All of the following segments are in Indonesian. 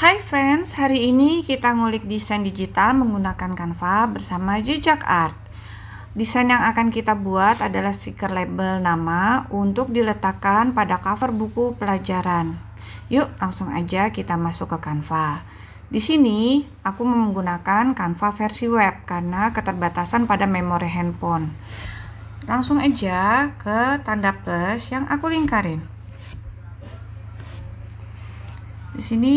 Hai friends, hari ini kita ngulik desain digital menggunakan Canva bersama Jejak Art. Desain yang akan kita buat adalah stiker label nama untuk diletakkan pada cover buku pelajaran. Yuk, langsung aja kita masuk ke Canva. Di sini aku menggunakan Canva versi web karena keterbatasan pada memori handphone. Langsung aja ke tanda plus yang aku lingkarin. Di sini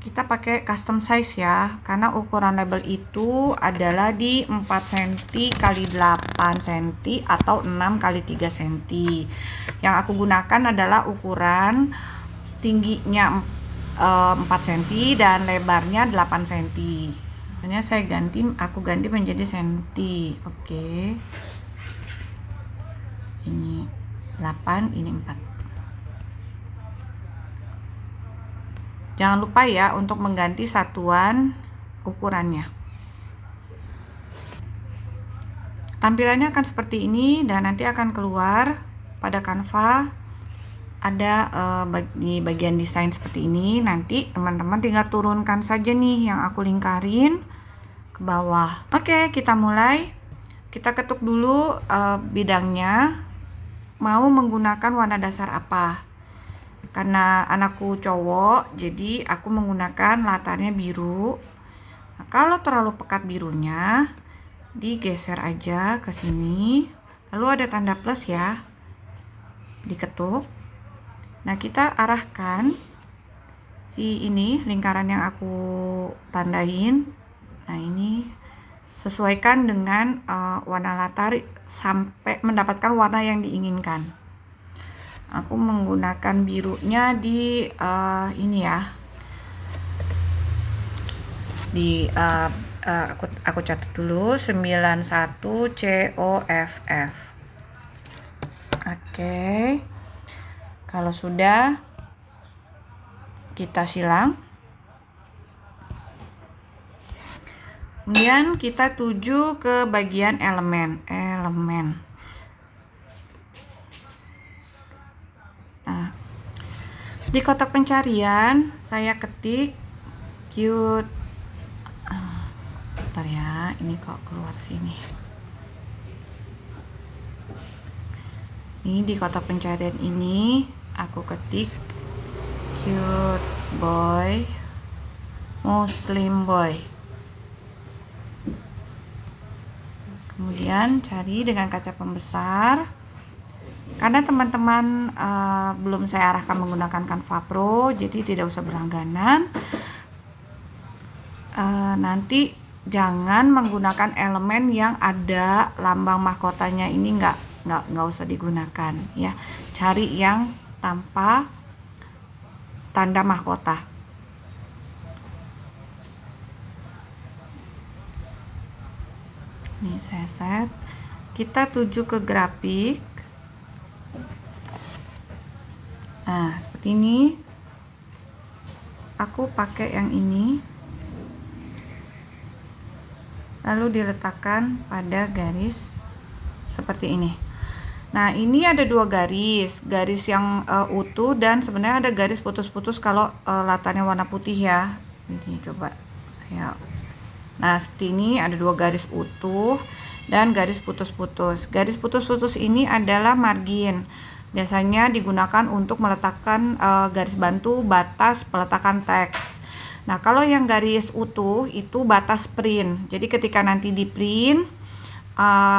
kita pakai custom size ya, karena ukuran label itu adalah di 4 cm kali 8 cm atau 6 kali 3 cm. Yang aku gunakan adalah ukuran tingginya 4 cm dan lebarnya 8 cm. Makanya aku ganti menjadi senti. Oke. Ini 8, ini 4. Jangan lupa ya untuk mengganti satuan ukurannya. Tampilannya akan seperti ini dan nanti akan keluar pada Canva ada di bagian desain seperti ini. Nanti teman-teman tinggal turunkan saja nih yang aku lingkarin ke bawah. Oke, kita mulai. Kita ketuk dulu bidangnya. Mau menggunakan warna dasar apa? Karena anakku cowok, jadi aku menggunakan latarnya biru. Nah, kalau terlalu pekat birunya, digeser aja ke sini. Lalu ada tanda plus ya, diketuk. Nah, kita arahkan si ini lingkaran yang aku tandain. Nah, ini sesuaikan dengan warna latar sampai mendapatkan warna yang diinginkan. Aku menggunakan birunya di ini ya, di aku catat dulu 91 COFF. Oke. Kalau sudah, kita silang. Kemudian kita tuju ke bagian elemen. Di kotak pencarian saya ketik cute. Bentar ya, ini kok keluar sini. Ini di kotak pencarian ini aku ketik cute boy, muslim boy. Kemudian cari dengan kaca pembesar. Karena teman-teman belum saya arahkan menggunakan Canva Pro, jadi tidak usah berlangganan. Nanti jangan menggunakan elemen yang ada lambang mahkotanya, ini nggak usah digunakan ya. Cari yang tanpa tanda mahkota. Ini saya set. Kita tuju ke grafik. Nah, seperti ini. Aku pakai yang ini. Lalu diletakkan pada garis seperti ini. Nah, ini ada dua garis yang utuh dan sebenarnya ada garis putus-putus kalau latarnya warna putih ya. Ini coba saya. Nah, seperti ini ada dua garis utuh dan garis putus-putus. Garis putus-putus ini adalah margin. Biasanya digunakan untuk meletakkan garis bantu batas peletakan teks. Nah, kalau yang garis utuh itu batas print. Jadi ketika nanti di print,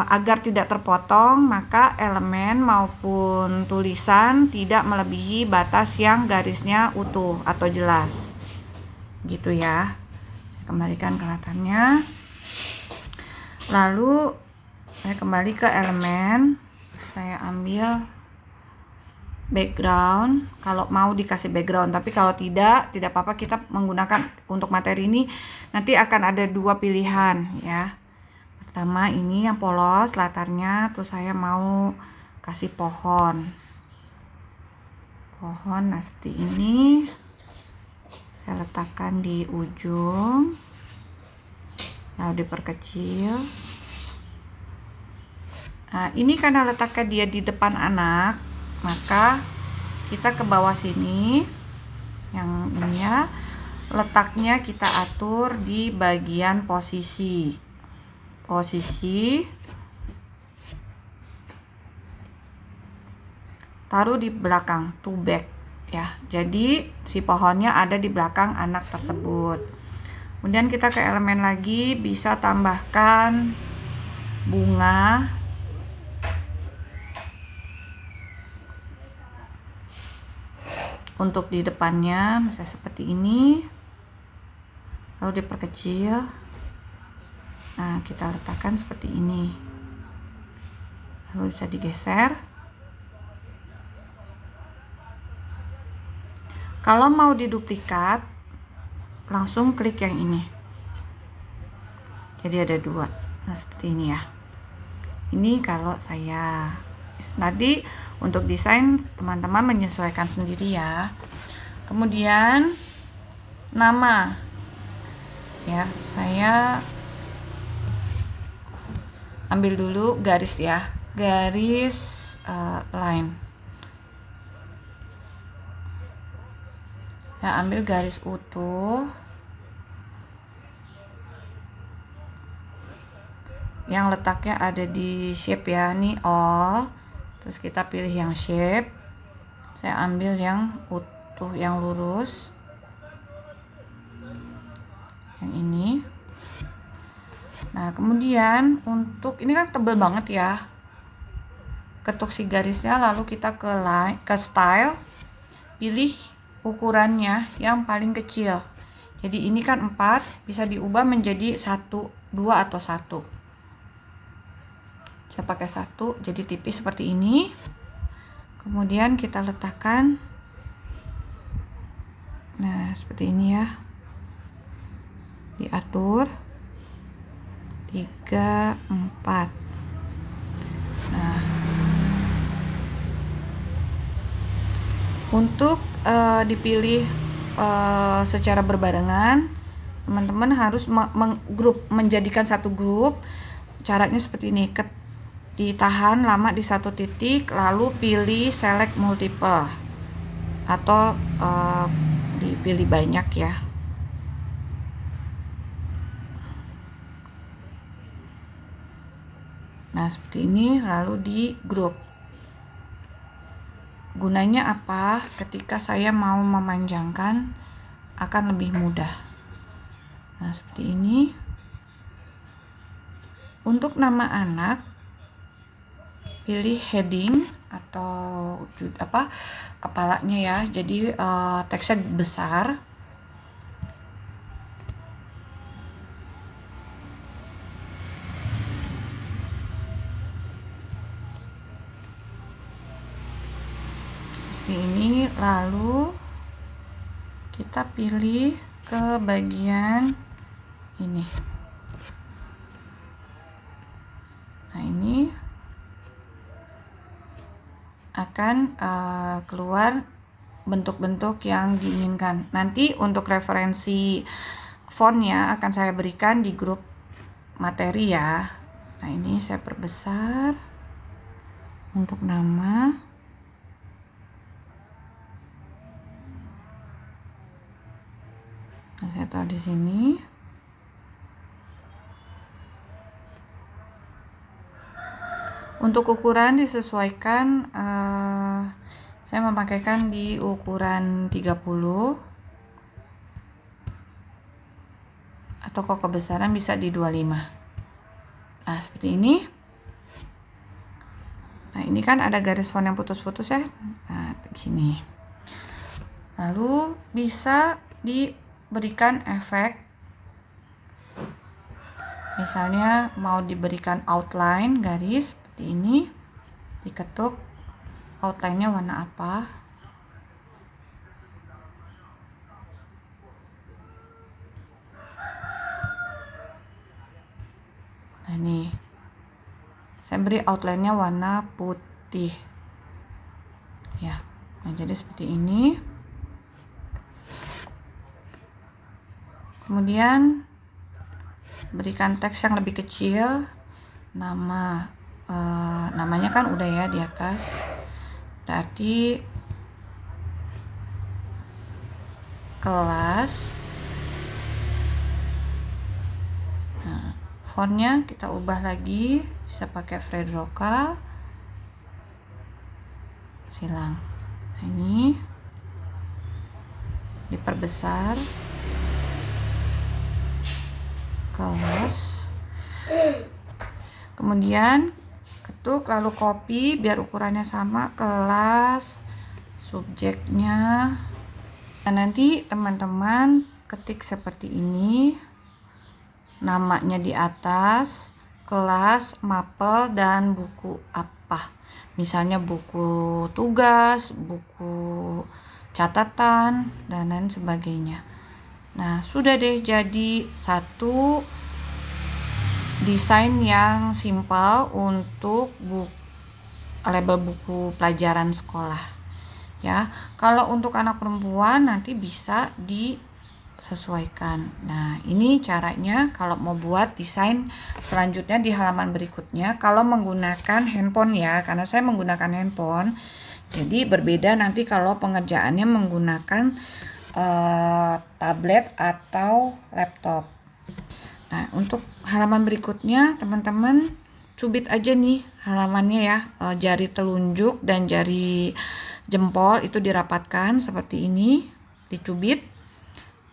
agar tidak terpotong, maka elemen maupun tulisan tidak melebihi batas yang garisnya utuh atau jelas. Gitu ya. Kembalikan ke latarnya. Lalu saya kembali ke elemen. Saya ambil background kalau mau dikasih background, tapi kalau tidak apa-apa, kita menggunakan untuk materi ini nanti akan ada dua pilihan ya. Pertama ini yang polos latarnya, terus saya mau kasih pohon. Nah seperti ini saya letakkan di ujung, lalu diperkecil. Nah, ini karena letaknya dia di depan anak, maka kita ke bawah sini yang ini ya, letaknya kita atur di bagian posisi taruh di belakang, to back ya. Jadi si pohonnya ada di belakang anak tersebut. Kemudian kita ke elemen lagi, bisa tambahkan bunga. Untuk di depannya misalnya seperti ini, lalu diperkecil. Nah, kita letakkan seperti ini, lalu bisa digeser. Kalau mau diduplikat, langsung klik yang ini. Jadi ada dua. Nah, seperti ini ya. Ini kalau saya. Nanti untuk desain teman-teman menyesuaikan sendiri ya. Kemudian nama. Ya, saya ambil dulu garis ya. Garis line. Saya ambil garis utuh yang letaknya ada di shape ya, ini all. Terus kita pilih yang shape. Saya ambil yang utuh, yang lurus, yang ini. Nah, kemudian untuk ini kan tebel banget ya, ketuk si garisnya, lalu kita ke line, ke style, pilih ukurannya yang paling kecil. Jadi ini kan 4, bisa diubah menjadi 1, 2 atau 1. Saya pakai 1, jadi tipis seperti ini. Kemudian kita letakkan, nah seperti ini ya, diatur 3, 4. Nah, untuk dipilih secara berbarengan, teman-teman harus menjadikan satu grup. Caranya seperti ini, ditahan lama di satu titik, lalu pilih select multiple atau dipilih banyak ya. Nah, seperti ini, lalu di grup. Gunanya apa? Ketika saya mau memanjangkan akan lebih mudah. Nah, seperti ini. Untuk nama anak, pilih heading atau kepalanya ya. Jadi teksnya besar. Ini lalu kita pilih ke bagian ini. Nah, ini akan keluar bentuk-bentuk yang diinginkan. Nanti untuk referensi fontnya akan saya berikan di grup materi ya. Nah, ini saya perbesar untuk nama. Nah, saya taruh di sini. Untuk ukuran disesuaikan, saya memakaikan di ukuran 30, atau kalau kebesaran bisa di 25. Nah, seperti ini. Nah, ini kan ada garis font yang putus-putus ya. Nah, di sini. Lalu bisa diberikan efek. Misalnya mau diberikan outline garis seperti ini, diketuk outline-nya warna apa. Nah, ini saya beri outline-nya warna putih ya. Nah, jadi seperti ini. Kemudian berikan teks yang lebih kecil. Namanya kan udah ya di atas, berarti kelas Fontnya kita ubah lagi, bisa pakai Fredroca. Silang. Nah, ini diperbesar, kelas, kemudian ketuk lalu copy biar ukurannya sama, kelas, subjeknya. Dan nanti teman-teman ketik seperti ini, namanya di atas, kelas, mapel, dan buku apa, misalnya buku tugas, buku catatan, dan lain sebagainya. Nah, sudah deh jadi satu desain yang simpel untuk label buku pelajaran sekolah. Ya, kalau untuk anak perempuan nanti bisa disesuaikan. Nah, ini caranya kalau mau buat desain selanjutnya di halaman berikutnya. Kalau menggunakan handphone ya, karena saya menggunakan handphone. Jadi berbeda nanti kalau pengerjaannya menggunakan tablet atau laptop. Nah, untuk halaman berikutnya teman-teman cubit aja nih halamannya ya, jari telunjuk dan jari jempol itu dirapatkan seperti ini, dicubit.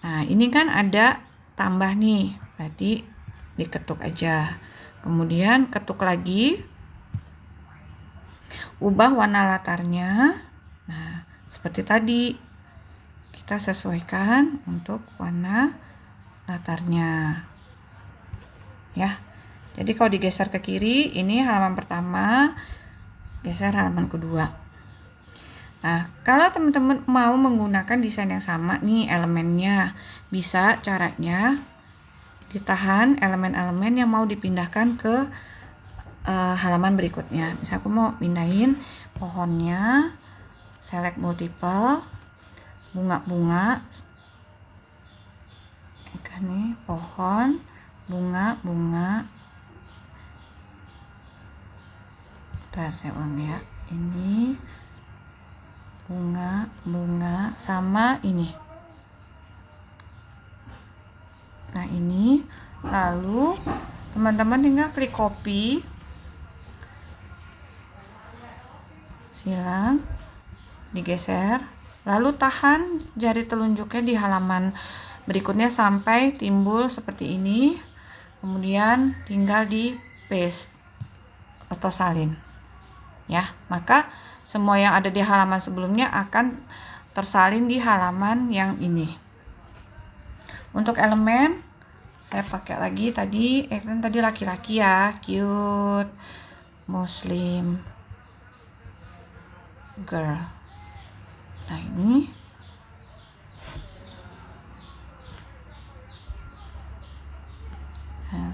Nah, ini kan ada tambah nih, berarti diketuk aja. Kemudian ketuk lagi, ubah warna latarnya. Nah, seperti tadi kita sesuaikan untuk warna latarnya ya. Jadi kalau digeser ke kiri, ini halaman pertama, geser halaman kedua. Nah, kalau teman-teman mau menggunakan desain yang sama nih elemennya, bisa caranya ditahan elemen-elemen yang mau dipindahkan ke halaman berikutnya. Misal aku mau pindahin pohonnya, select multiple, bunga-bunga, kan nih pohon, bunga-bunga. Bentar, saya ulang ya. Ini bunga sama ini. Nah, ini lalu teman-teman tinggal klik copy, silang, digeser, lalu tahan jari telunjuknya di halaman berikutnya sampai timbul seperti ini. Kemudian tinggal di paste atau salin ya, maka semua yang ada di halaman sebelumnya akan tersalin di halaman yang ini. Untuk elemen saya pakai lagi tadi laki-laki ya, cute muslim girl. Nah, ini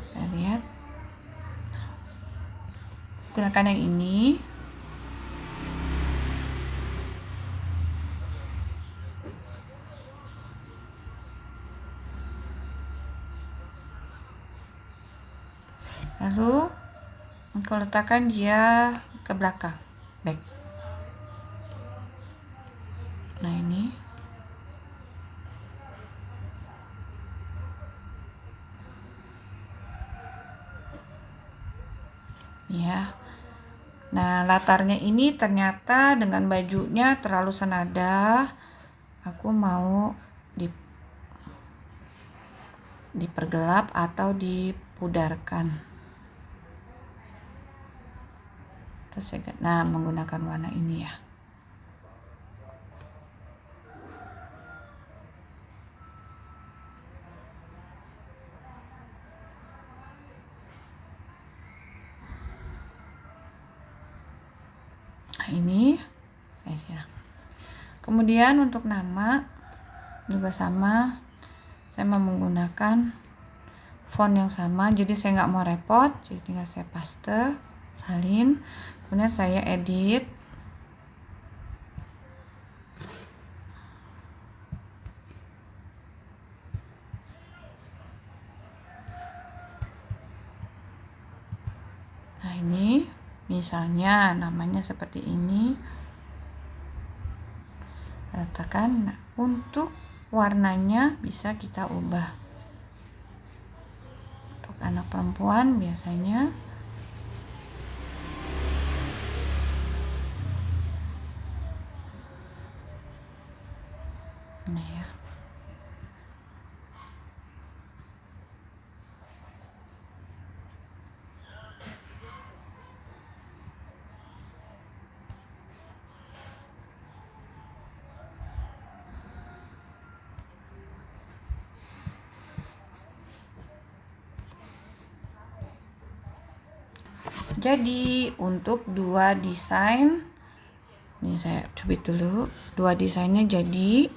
saya lihat gunakan yang ini. Lalu engkau letakkan dia ke belakang, back. Nah, ini ya. Nah, latarnya ini ternyata dengan bajunya terlalu senada. Aku mau dipergelap atau dipudarkan. Terus saya menggunakan warna ini ya. Nah, ini ya. Kemudian untuk nama juga sama, saya mau menggunakan font yang sama, jadi saya nggak mau repot, jadi tinggal saya paste, salin, kemudian saya edit. Nah, ini misalnya namanya seperti ini, letakkan. Nah, untuk warnanya bisa kita ubah untuk anak perempuan biasanya. Nah ya. Jadi untuk dua desain, ini saya cubit dulu, dua desainnya jadi.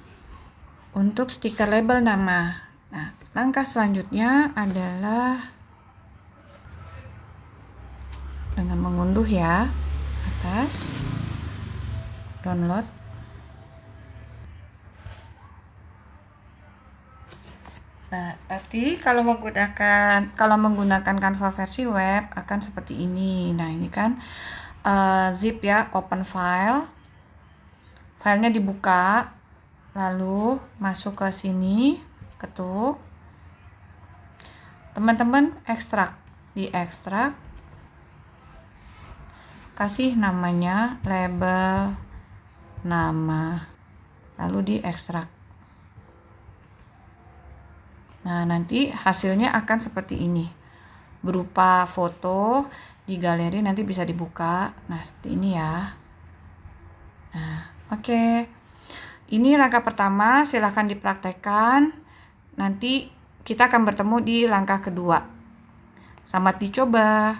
Untuk stiker label nama, nah langkah selanjutnya adalah dengan mengunduh ya, atas, download. Nah, nanti kalau menggunakan Canva versi web akan seperti ini. Nah, ini kan zip ya, open file. Filenya dibuka, lalu masuk ke sini, ketuk. Teman-teman ekstrak, diekstrak. Kasih namanya label nama, lalu diekstrak. Nah, nanti hasilnya akan seperti ini. Berupa foto di galeri, nanti bisa dibuka. Nah, seperti ini ya. Nah, oke. Ini langkah pertama, silahkan dipraktekkan. Nanti kita akan bertemu di langkah kedua. Selamat dicoba.